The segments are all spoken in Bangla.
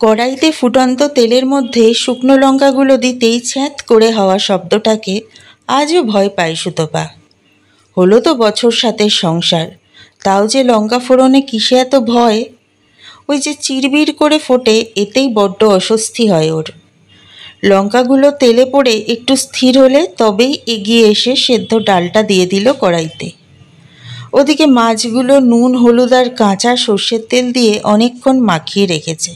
কড়াইতে ফুটন্ত তেলের মধ্যে শুকনো লঙ্কাগুলো দিতেই ছ্যাঁত করে হওয়া শব্দটাকে আজও ভয় পায় সুতপা। হলো তো বছর সাতের সংসার, তাও যে লঙ্কা ফোড়নে কিসে এত ভয়? ওই যে চিরবির করে ফোটে, এতেই বড্ড অস্বস্তি হয় ওর। লঙ্কাগুলো তেলে পড়ে একটু স্থির হলে তবেই এগিয়ে এসে সেদ্ধ ডালটা দিয়ে দিল কড়াইতে। ওদিকে মাছগুলো নুন হলুদ আর কাঁচা সর্ষের তেল দিয়ে অনেকক্ষণ মাখিয়ে রেখেছে।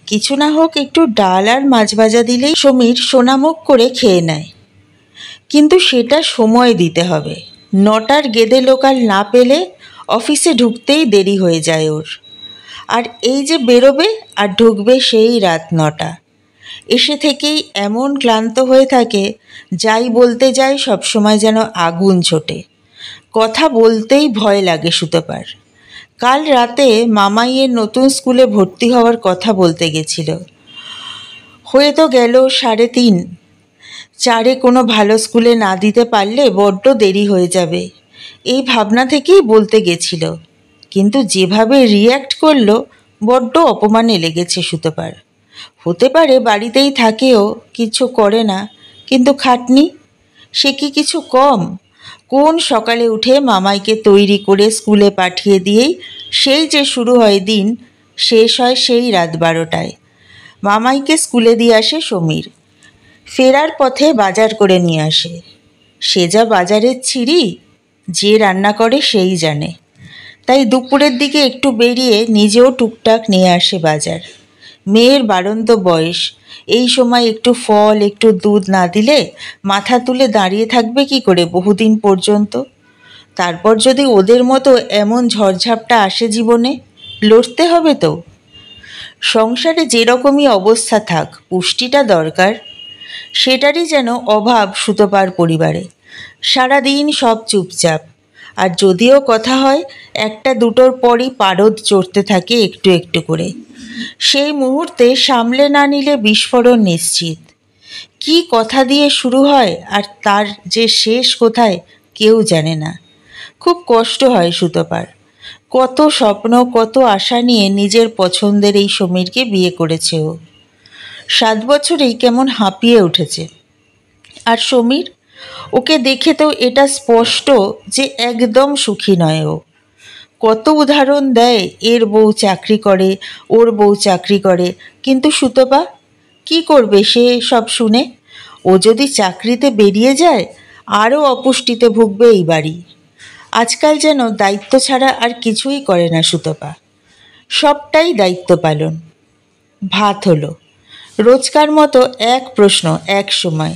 কিছু না হোক একটু ডাল আর মাছ ভাজা দিলেই সমীর সোনামুখ করে খেয়ে নেয়। কিন্তু সেটা সময় দিতে হবে। 9টার গেদে লোকাল না পেলে অফিসে ঢুকতেই দেরি হয়ে যায় ওর। আর এই যে বেরোবে আর ঢুকবে সেই রাত 9টা। এসে থেকেই এমন ক্লান্ত হয়ে থাকে, যাই বলতে যায় সবসময় যেন আগুন ছোটে। কথা বলতেই ভয় লাগে সুতপার। কাল রাতে মামাইয়ের নতুন স্কুলে ভর্তি হওয়ার কথা বলতে গেছিল। হয়ে তো গেল 3:30। 4-এ কোনো ভালো স্কুলে না দিতে পারলে বড্ড দেরি হয়ে যাবে, এই ভাবনা থেকেই বলতে গেছিল। কিন্তু যেভাবে রিয়্যাক্ট করলো, বড্ড অপমানে লেগেছে সুতপার। হতে পারে বাড়িতেই থাকেও, কিছু করে না, কিন্তু খাটনি সে কি কিছু কম? কোন সকালে উঠে মামাইকে তৈরি করে স্কুলে পাঠিয়ে দিয়েই সেই যে শুরু হয় দিন, শেষ হয় সেই রাত 12টায়। মামাইকে স্কুলে দিয়ে আসে সমীর। ফেরার পথে বাজার করে নিয়ে আসে। সে যা বাজারের ছিঁড়ি, যে রান্না করে সেই জানে। তাই দুপুরের দিকে একটু বেরিয়ে নিজেও টুকটাক নিয়ে আসে বাজার। মেয়ের বাড়ন্ত বয়স, এই সময় একটু ফল একটু দুধ না দিলে মাথা তুলে দাঁড়িয়ে থাকবে কি করে বহুদিন পর্যন্ত? তারপর যদি ওদের মতো এমন ঝড়ঝাপটা আসে জীবনে, লড়তে হবে তো। সংসারে যেরকমই অবস্থা থাক, পুষ্টিটা দরকার। সেটারই যেন অভাব সুতপার পরিবারে। সারাদিন সব চুপচাপ, আর যদিও কথা হয় 1-2টোর পরই পারদ চড়তে থাকে একটু একটু করে। সেই মুহূর্তে সামলে না নিলে বিস্ফোরণ নিশ্চিত। কি কথা দিয়ে শুরু হয় আর তার যে শেষ কোথায় কেউ জানে না। খুব কষ্ট হয় সুতপার। কত স্বপ্ন কত আশা নিয়ে নিজের পছন্দের এই সমীরকে বিয়ে করেছে ও। 7 বছরেই কেমন হাঁপিয়ে উঠেছে। আর সমীর, ওকে দেখে তো এটা স্পষ্ট যে একদম সুখী নয় ও। কত উদাহরণ দেয়, এর বউ চাকরি করে, ওর বউ চাকরি করে, কিন্তু সুতপা কি করবে সে সব শুনে? ও যদি চাকরিতে বেরিয়ে যায়, আরও অপুষ্টিতে ভুগবে এই বাড়ি। আজকাল যেন দায়িত্ব ছাড়া আর কিছুই করে না সুতপা, সবটাই দায়িত্ব পালন। ভাত হলো। রোজকার মতো এক প্রশ্ন এক সময়।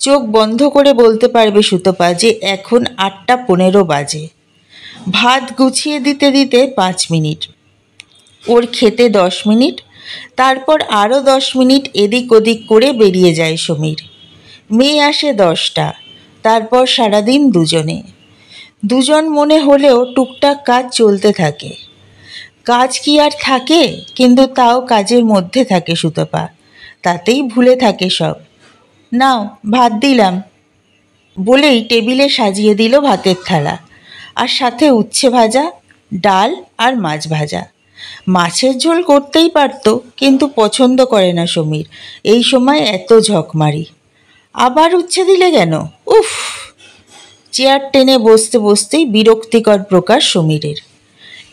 চোখ বন্ধ করে বলতে পারবে সুতপা যে এখন 8:15 বাজে। ভাত গুছিয়ে দিতে দিতে 5 মিনিট, ওর খেতে 10 মিনিট, তারপর আরও 10 মিনিট এদিক ওদিক করে বেরিয়ে যায় সমীর। মেয়ে আসে 10টা, তারপর সারাদিন দুজন মনে হলেও টুকটাক কাজ চলতে থাকে। কাজ কি আর থাকে, কিন্তু তাও কাজের মধ্যে থাকে সুতপা, তাতেই ভুলে থাকে সব। নাও ভাত দিলাম বলেই টেবিলে সাজিয়ে দিল ভাতের থালা, আর সাথে উচ্ছে ভাজা, ডাল আর মাছ ভাজা। মাছের ঝোল করতেই পারত, কিন্তু পছন্দ করে না সমীর এই সময় এত ঝকমারি। আবার উচ্ছে দিলে কেন? উফ! চেয়ার টেনে বসতে বসতেই বিরক্তিকর প্রকাশ সমীরের।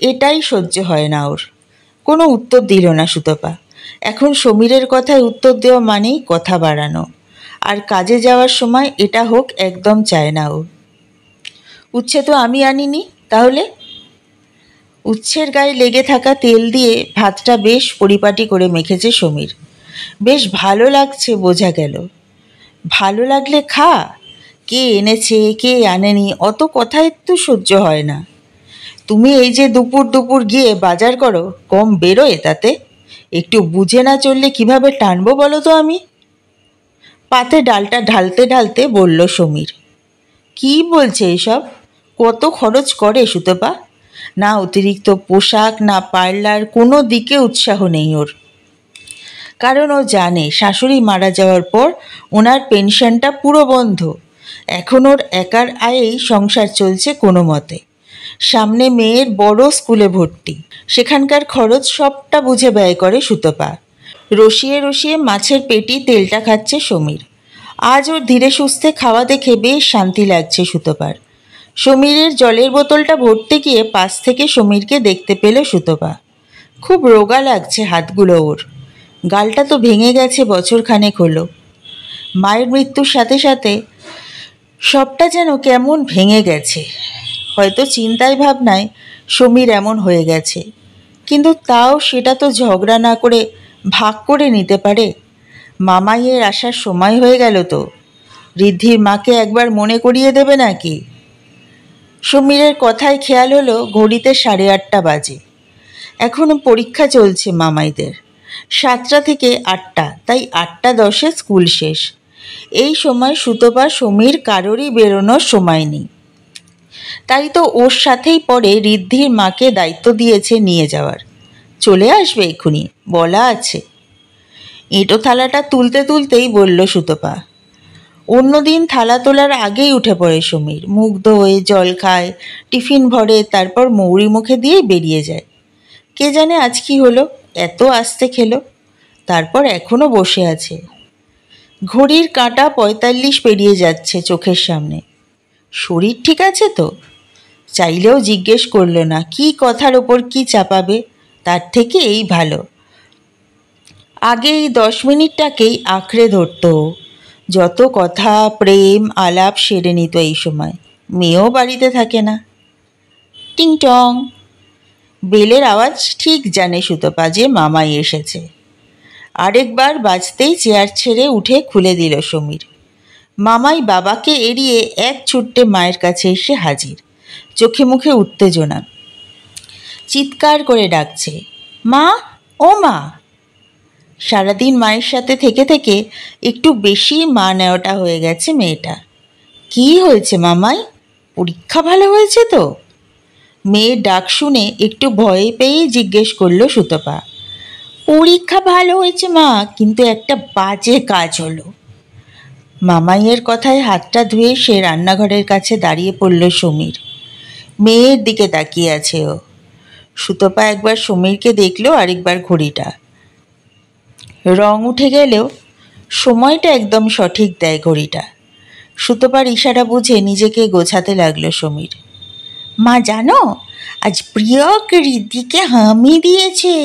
এটাই সহ্য হয় না ওর। কোনো উত্তর দিল না সুতপা। এখন সমীরের কথায় উত্তর দেওয়া মানেই কথা বাড়ানো, আর কাজে যাওয়ার সময় এটা হোক একদম চায় না ও। উচ্ছে তো আমি আনিনি, তাহলে? উচ্ছের গায়ে লেগে থাকা তেল দিয়ে ভাতটা বেশ পরিপাটি করে মেখেছে সমীর। বেশ ভালো লাগছে বোঝা গেল। ভালো লাগলে খা, কে এনেছে কে আনেনি অত কথা একটু সহ্য হয় না। তুমি এই যে দুপুর দুপুর গিয়ে বাজার করো, কম বেরোয় তাতে? একটু বুঝে না চললে কিভাবে টানবো বলো তো আমি? পাতে ডালটা ঢালতে ঢালতে বলল সমীর। কি বলছে এসব? কত খরচ করে সুতপা? না অতিরিক্ত পোশাক, না পার্লার, কোনো দিকে উৎসাহ নেই ওর। কারণ ও জানে শাশুড়ি মারা যাওয়ার পর ওনার পেনশনটা পুরো বন্ধ। এখন ওর একার আয়েই সংসার চলছে কোনো মতে। সামনে মেয়ের বড় স্কুলে ভর্তি, সেখানকার খরচ সবটা বুঝে ব্যয় করে সুতপা। রসিয়ে রসিয়ে মাছের পেটি তেলটা খাচ্ছে সমীর। আজ ওর ধীরে সুস্থে খাওয়া দেখে বেশ শান্তি লাগছে সুতপার। সমীরের জলের বোতলটা ভরতে গিয়ে পাশ থেকে সমীরকে দেখতে পেল সুতপা। খুব রোগা লাগছে হাতগুলো ওর। গালটা তো ভেঙে গেছে, বছর খানেক হলো। মায়ের মৃত্যুর সাথে সাথে সবটা যেন কেমন ভেঙে গেছে। হয়তো চিন্তায় ভাবনায় সমীর এমন হয়ে গেছে, কিন্তু তাও সেটা তো ঝগড়া না করে ভাগ করে নিতে পারে। মামাইয়ের আসার সময় হয়ে গেল তো, ঋদ্ধির মাকে একবার মনে করিয়ে দেবে নাকি? সমীরের কথায় খেয়াল হলো ঘড়িতে 8:30 বাজে। এখনও পরীক্ষা চলছে মামাইদের, 7টা থেকে 8টা, তাই 8:10 স্কুল শেষ। এই সময় সুতপা সমীর কারোরই বেরোনোর সময় নেই। তাই তো ওর সাথেই পরে ঋদ্ধির মাকে দায়িত্ব দিয়েছে নিয়ে যাওয়ার। চলে আসবে এক্ষুনি, বলা আছে। এঁটো থালাটা তুলতে তুলতেই বলল সুতপা। অন্যদিন থালা তোলার আগেই উঠে পড়ে সমীর, মুখ ধোয়, জল খায়, টিফিন ভরে, তারপর মৌরি মুখে দিয়েই বেরিয়ে যায়। কে জানে আজ কি হলো, এত আস্তে খেলো। তারপর এখনও বসে আছে। ঘড়ির কাঁটা 45 পেরিয়ে যাচ্ছে চোখের সামনে। শরীর ঠিক আছে তো? চাইলেও জিজ্ঞেস করলো না, কি কথার ওপর কি চাপাবে, তার থেকে এই ভালো। আগে এই 10 মিনিটটাকেই আঁকড়ে ধরত। যত কথা, প্রেম, আলাপ সেরে নিত এই সময়। মেয়েও বাড়িতে থাকে না। টিং টং। বেলের আওয়াজ ঠিক জানে সুতপা যে মামাই এসেছে। আরেকবার বাজতেই চেয়ার ছেড়ে উঠে খুলে দিল সমীর। মামাই বাবাকে এড়িয়ে এক ছুট্টে মায়ের কাছে এসে হাজির, চোখে মুখে উত্তেজনা। চিৎকার করে ডাকছে, মা, ও মা। সারাদিন মায়ের সাথে থেকে থেকে একটু বেশি মা নেওয়াটা হয়ে গেছে মেয়েটা। কি হয়েছে মামাই? পরীক্ষা ভালো হয়েছে তো? মেয়ের ডাক শুনে একটু ভয় পেয়েই জিজ্ঞেস করলো সুতপা। পরীক্ষা ভালো হয়েছে মা, কিন্তু একটা বাজে কাজ হলো। মামাইয়ের কথায় হাতটা ধুয়ে সে রান্নাঘরের কাছে দাঁড়িয়ে পড়ল সমীর। মেয়ের দিকে তাকিয়ে আছে ও। সুতপা একবার সমীরকে দেখলো, আরেকবার ঘড়িটা। রং উঠে গেলেও সময়টা একদম সঠিক দেয় ঘড়িটা। সুতপার ইশারা বুঝে নিজেকে গোছাতে লাগলো সমীর। মা জানো, আজ প্রিয়ক ঋদ্ধিকে হামি দিয়েছে।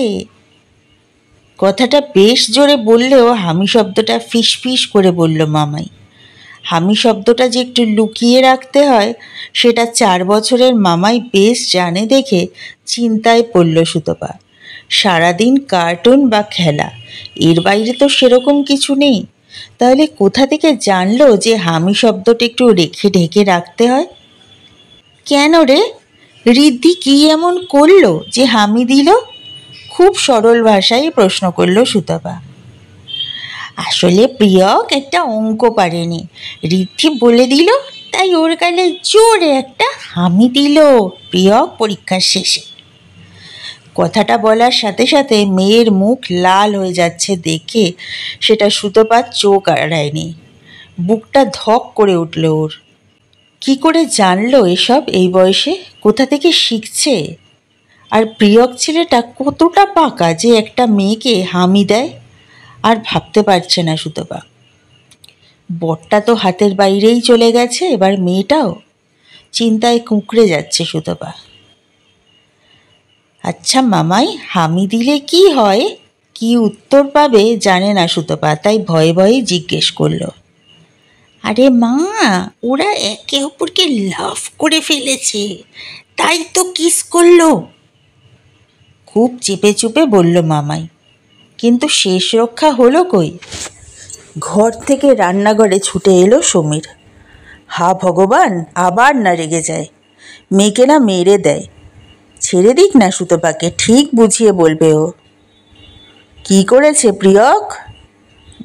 কথাটা বেশ জোরে বললেও হামি শব্দটা ফিস ফিস করে বলল মামাই। হামি শব্দটা যে একটু লুকিয়ে রাখতে হয় সেটা 4 বছরের মামাই বেশ জানে দেখে চিন্তায় পড়ল সুতপা। সারাদিন কার্টুন বা খেলা, এর বাইরে তো সেরকম কিছু নেই। তাহলে কোথা থেকে জানলো যে হামি শব্দটা একটু রেখে ঢেকে রাখতে হয়? কেন রে, ঋদ্ধি কি এমন করলো যে হামি দিল? খুব সরল ভাষায় প্রশ্ন করল সুতপা। আসলে প্রিয়ক একটা অঙ্ক পারেনি, ঋদ্ধি বলে দিল, তাই ওর গালে জোরে একটা হামি দিল প্রিয়ক পরীক্ষার শেষে। কথাটা বলার সাথে সাথে মেয়ের মুখ লাল হয়ে যাচ্ছে দেখে সেটা সুতপার চোখ এড়ায়নি। বুকটা ধক করে উঠল ওর। কি করে জানলো এসব এই বয়সে? কোথা থেকে শিখছে? আর প্রিয়ক ছেলেটা কতটা পাকা যে একটা মেয়েকে হামি দেয়? আর ভাবতে পারছে না সুতপা। বরটা তো হাতের বাইরেই চলে গেছে, এবার মেয়েটাও। চিন্তায় কুঁকড়ে যাচ্ছে সুতপা। আচ্ছা মামাই, হামি দিলে কি হয়? কি উত্তর পাবে জানে না সুতপা, তাই ভয়ে ভয়ে জিজ্ঞেস করলো। আরে মা, ওরা একে অপরকে লাভ করে ফেলেছে, তাই তো কিস করলো। খুব চেপে চুপে বলল মামাই। কিন্তু শেষ রক্ষা হলো কই? ঘর থেকে রান্নাঘরে ছুটে এলো সমীর। হা ভগবান, আবার না রেগে যায়, মেয়েকে না মেরে দেয়। ছেড়ে দিক না সুতপাকে, ঠিক বুঝিয়ে বলবে ও। কি করেছে প্রিয়ক?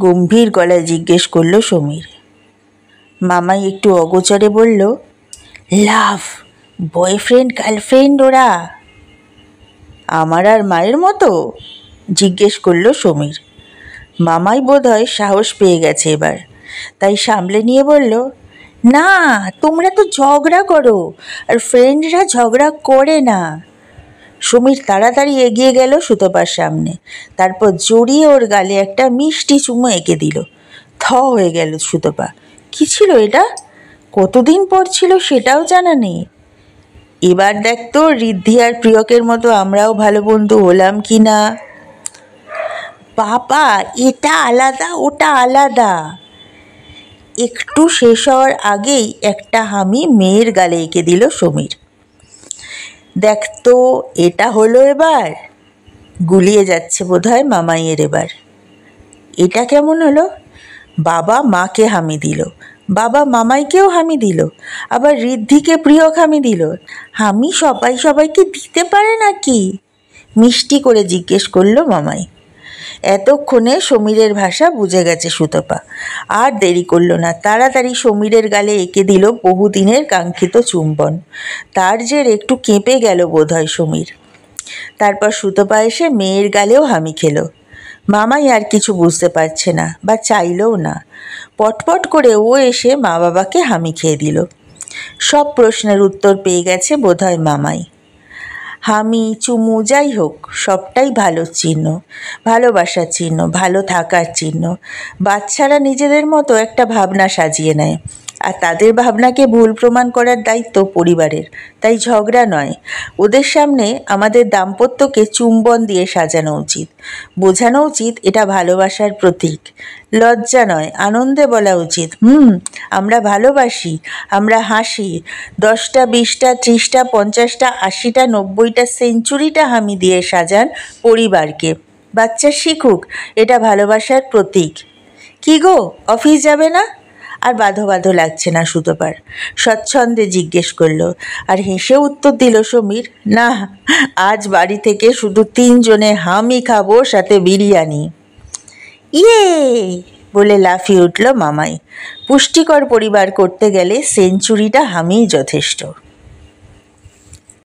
গম্ভীর গলায় জিজ্ঞেস করল সমীর। মামাই একটু অগোচরে বলল, লাভ, বয়ফ্রেন্ড গার্লফ্রেন্ড ওরা। আমার আর মায়ের মতো? জিজ্ঞেস করল সমীর। মামাই বোধহয় সাহস পেয়ে গেছে এবার, তাই সামলে নিয়ে বলল, না, তোমরা তো ঝগড়া করো, আর ফ্রেন্ডরা ঝগড়া করে না। সমীর তাড়াতাড়ি এগিয়ে গেল সুতপার সামনে, তারপর জড়িয়ে ওর গালে একটা মিষ্টি চুমো এঁকে দিল। থ হয়ে গেল সুতপা। কি ছিল এটা? কতদিন পর ছিল সেটাও জানা নেই। এবার দেখ তো ঋদ্ধি আর প্রিয়কের মতো আমরাও ভালো বন্ধু হলাম কি না। বাবা, এটা আলাদা ওটা আলাদা। একটু শেষ হওয়ার আগেই একটা হামি মেয়ের গালে এঁকে দিল সমীর। দেখ তো, এটা হলো এবার? গুলিয়ে যাচ্ছে বোধহয় মামাইয়ের এবার। এটা কেমন হলো? বাবা মাকে হামি দিল, বাবা মামাইকেও হামি দিল, আবার ঋদ্ধিকে প্রিয়ক হামি দিল। হামি সবাইকে দিতে পারে নাকি? মিষ্টি করে জিজ্ঞেস করলো মামাই। এতক্ষণে সমীরের ভাষা বুঝে গেছে সুতপা। আর দেরি করল না, তাড়াতাড়ি সমীরের গালে এঁকে দিল বহুদিনের কাঙ্ক্ষিত চুম্বন। তার জের একটু কেঁপে গেল বোধহয় সমীর। তারপর সুতপা এসে মেয়ের গালেও হামি খেলো। মামাই আর কিছু বুঝতে পারছে না, বা চাইলেও না। পটপট করে ও এসে মা বাবাকে হামি খেয়ে দিল। সব প্রশ্নের উত্তর পেয়ে গেছে বোধহয় মামাই। হামি চুমু যাই হোক, সবটাই ভালোর চিহ্ন, ভালোবাসার চিহ্ন, ভালো থাকার চিহ্ন। বাচ্চারা নিজেদের মতো একটা ভাবনা সাজিয়ে নেয়, আর তাদের ভাবনাকে ভুল প্রমাণ করার দায়িত্ব পরিবারের। তাই ঝগড়া নয়, ওদের সামনে আমাদের দাম্পত্যকে চুম্বন দিয়ে সাজানো উচিত। বোঝানো উচিত এটা ভালোবাসার প্রতীক। লজ্জা নয়, আনন্দে বলা উচিত, আমরা ভালোবাসি, আমরা হাসি। 10টা 20টা 30টা 50টা 80টা 90টা সেঞ্চুরিটা হামি দিয়ে সাজান পরিবারকে। বাচ্চা শিখুক এটা ভালোবাসার প্রতীক। কি গো, অফিস যাবে না? আর বাঁধো বাঁধো লাগছে না সুতপার। স্বচ্ছন্দে জিজ্ঞেস করলো, আর হেসে উত্তর দিল সমীর, না, আজ বাড়ি থেকে শুধু 3 জনে হামি খাবো, সাথে বিরিয়ানি। ইয়ে বলে লাফিয়ে উঠল মামাই। পুষ্টিকর পরিবার করতে গেলে সেঞ্চুরিটা হামিই যথেষ্ট।